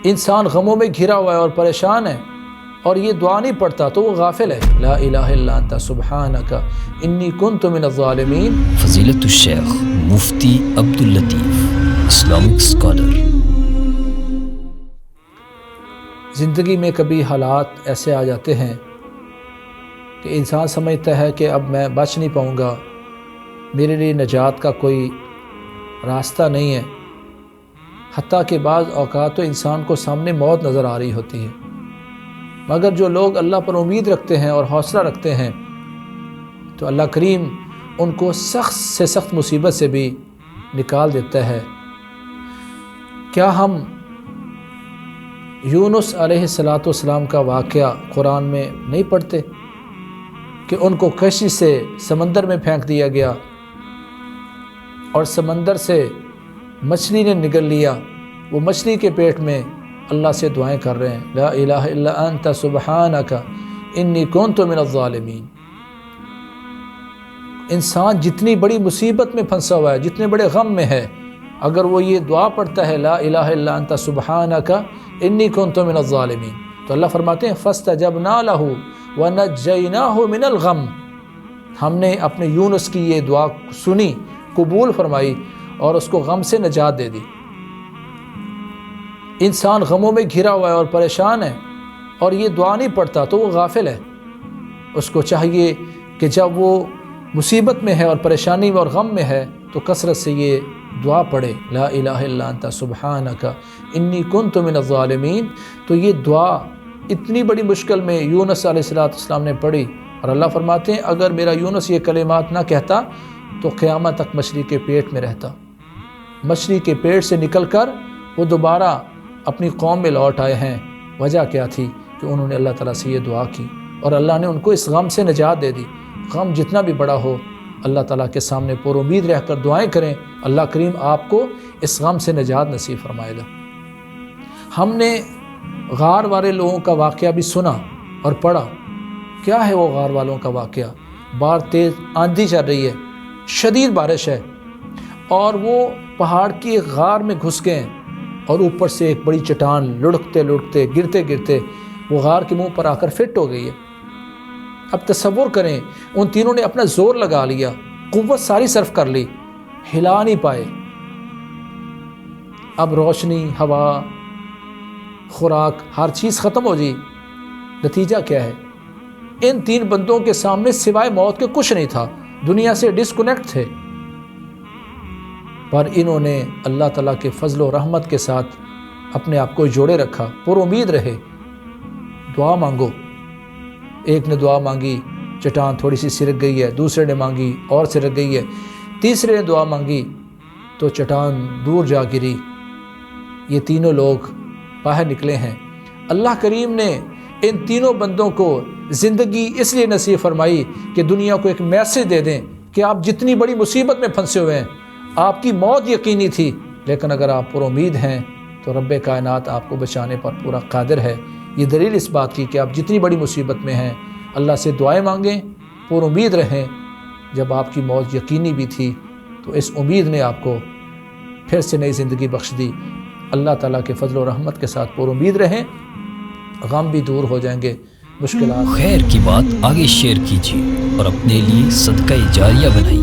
انسان غموں میں گھرا ہوا ہے اور پریشان ہے اور یہ دعا نہیں پڑھتا تو وہ غافل ہے۔ لا الہ الا انت سبحانک انی کنت من الظالمین۔ فضیلت الشیخ مفتی عبداللطیف، اسلامک اسکالر۔ زندگی میں کبھی حالات ایسے آ جاتے ہیں کہ انسان سمجھتا ہے کہ اب میں بچ نہیں پاؤں گا، میرے لیے نجات کا کوئی راستہ نہیں ہے، حتیٰ کہ بعض اوقات تو انسان کو سامنے موت نظر آ رہی ہوتی ہے، مگر جو لوگ اللہ پر امید رکھتے ہیں اور حوصلہ رکھتے ہیں تو اللہ کریم ان کو سخت سے سخت مصیبت سے بھی نکال دیتا ہے۔ کیا ہم یونس علیہ السلام کا واقعہ قرآن میں نہیں پڑھتے کہ ان کو کشتی سے سمندر میں پھینک دیا گیا اور سمندر سے مچھلی نے نگل لیا، وہ مچھلی کے پیٹ میں اللہ سے دعائیں کر رہے ہیں، لا الہ الا انت سبحانک انی کنت من الظالمین۔ انسان جتنی بڑی مصیبت میں پھنسا ہوا ہے، جتنے بڑے غم میں ہے، اگر وہ یہ دعا پڑھتا ہے لا الہ الا انت سبحانک انی کنت من الظالمین، تو اللہ فرماتے ہیں فاستجبنا لہ ونجیناہ من الغم، ہم نے اپنے یونس کی یہ دعا سنی، قبول فرمائی اور اس کو غم سے نجات دے دی۔ انسان غموں میں گھرا ہوا ہے اور پریشان ہے اور یہ دعا نہیں پڑھتا تو وہ غافل ہے۔ اس کو چاہیے کہ جب وہ مصیبت میں ہے اور پریشانی میں اور غم میں ہے تو کثرت سے یہ دعا پڑھے، لا الہ الا انت سبحانک انی کنت من الظالمین۔ تو یہ دعا اتنی بڑی مشکل میں یونس علیہ السلام نے پڑھی اور اللہ فرماتے ہیں اگر میرا یونس یہ کلمات نہ کہتا تو قیامت تک مچھلی کے پیٹ میں رہتا۔ مچھلی کے پیٹ سے نکل کر وہ دوبارہ اپنی قوم میں لوٹ آئے ہیں۔ وجہ کیا تھی کہ انہوں نے اللہ تعالیٰ سے یہ دعا کی اور اللہ نے ان کو اس غم سے نجات دے دی۔ غم جتنا بھی بڑا ہو اللہ تعالیٰ کے سامنے پر امید رہ کر دعائیں کریں، اللہ کریم آپ کو اس غم سے نجات نصیب فرمائے گا۔ ہم نے غار والے لوگوں کا واقعہ بھی سنا اور پڑھا۔ کیا ہے وہ غار والوں کا واقعہ؟ باہر تیز آندھی چل رہی ہے، شدید بارش ہے اور وہ پہاڑ کی ایک غار میں گھس گئے اور اوپر سے ایک بڑی چٹان لڑکتے لڑکتے گرتے گرتے وہ غار کے منہ پر آ کر فٹ ہو گئی ہے۔ اب تصور کریں ان تینوں نے اپنا زور لگا لیا، قوت ساری صرف کر لی، ہلا نہیں پائے۔ اب روشنی، ہوا، خوراک، ہر چیز ختم ہو جی۔ نتیجہ کیا ہے؟ ان تین بندوں کے سامنے سوائے موت کے کچھ نہیں تھا، دنیا سے ڈسکنیکٹ تھے، پر انہوں نے اللہ تعالیٰ کے فضل و رحمت کے ساتھ اپنے آپ کو جوڑے رکھا، پر امید رہے۔ دعا مانگو۔ ایک نے دعا مانگی، چٹان تھوڑی سی سرک گئی ہے، دوسرے نے مانگی اور سرک گئی ہے، تیسرے نے دعا مانگی تو چٹان دور جا گری۔ یہ تینوں لوگ باہر نکلے ہیں۔ اللہ کریم نے ان تینوں بندوں کو زندگی اس لیے نصیب فرمائی کہ دنیا کو ایک میسج دے دیں کہ آپ جتنی بڑی مصیبت میں پھنسے ہوئے ہیں، آپ کی موت یقینی تھی، لیکن اگر آپ پر امید ہیں تو رب کائنات آپ کو بچانے پر پورا قادر ہے۔ یہ دلیل اس بات کی کہ آپ جتنی بڑی مصیبت میں ہیں اللہ سے دعائیں مانگیں، پر امید رہیں۔ جب آپ کی موت یقینی بھی تھی تو اس امید نے آپ کو پھر سے نئی زندگی بخش دی۔ اللہ تعالیٰ کے فضل و رحمت کے ساتھ پر امید رہیں، غم بھی دور ہو جائیں گے، مشکلات۔ خیر کی بات آگے شیئر کیجیے اور اپنے لیے صدقہ جاریہ بنائیے۔